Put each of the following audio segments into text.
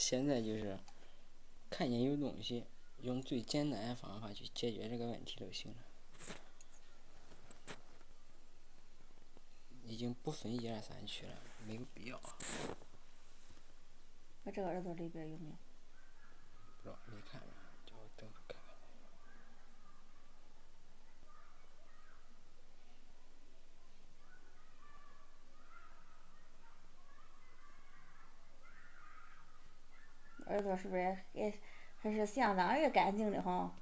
现在就是看见有东西，用最简单的方法去解决这个问题就行了。已经不分1、2、3区了，没有必要。我这个耳朵里边有没有？不知道，没看着，叫我等会儿看看。耳朵是不是也还是相当于干净的哈？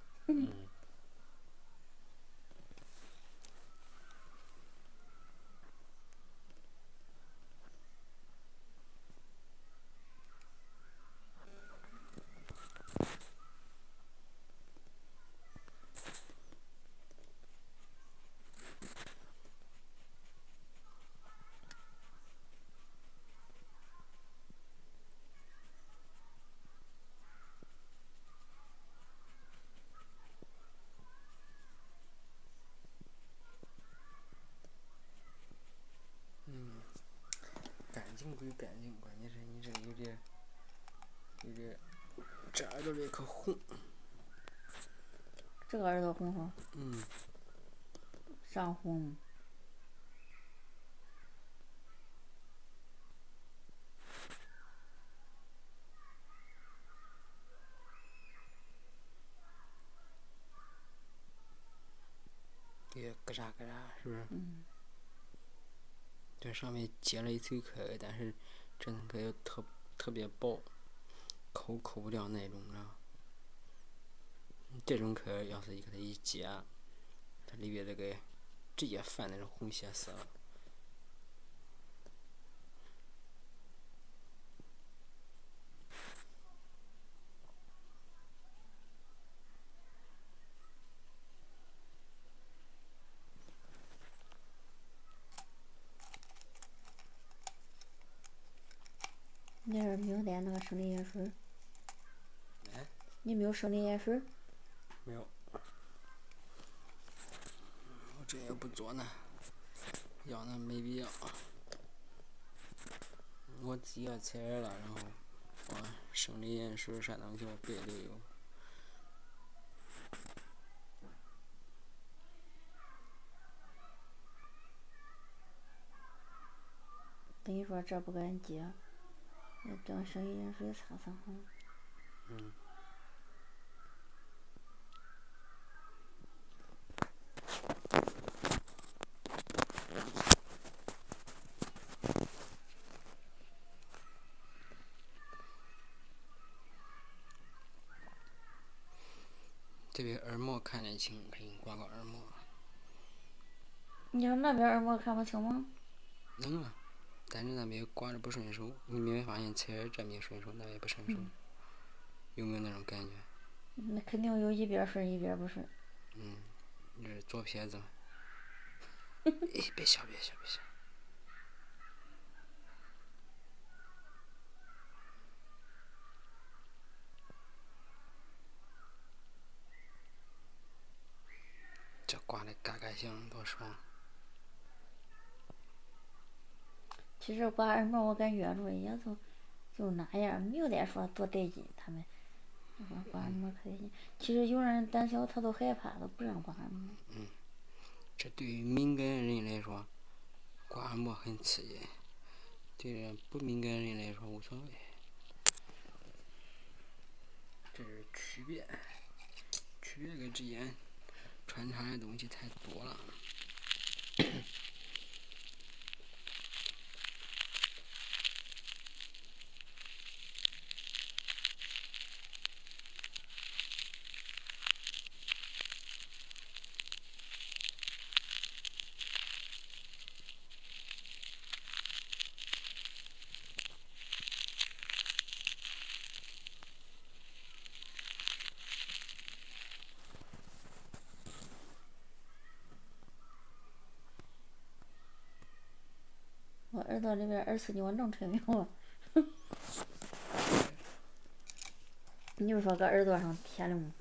干净归干净，关键是你这有点，这耳朵这可红。这个耳朵红哈？上红。也咯喳咯喳，是不是？这上面结了一层壳，但是这层壳又特别薄，抠不掉那种的。这种壳要是给它一揭，它里边这个直接泛那种红血丝了。你是没有带那个生理盐水？你没有生理盐水？没有。我这也不做呢，要那没必要。我自己要采耳了，然后生理盐水啥东西我别都有。等于说这不敢接，要等生理盐水擦擦哈。这边耳膜看得清，可以挂个耳膜。你看那边耳膜看不清吗？能啊，但是那边挂着不顺手。你没发现采耳这边顺手，那边不顺手？有没有那种感觉？那肯定有一边顺一边不顺。你这是左撇子。哎，别笑。这挂的嘎嘎响，多爽！其实挂耳膜我感觉着也就那样，没有得说多得劲。他们说挂耳膜可得劲，其实有人胆小，他都害怕，都不让挂耳膜。这对于敏感人来说，挂耳膜很刺激；对于不敏感人来说无所谓。这是区别个之间穿插的东西太多了。我耳朵里边耳屎尿能吹没有啊？你就说搁耳朵上贴的吗？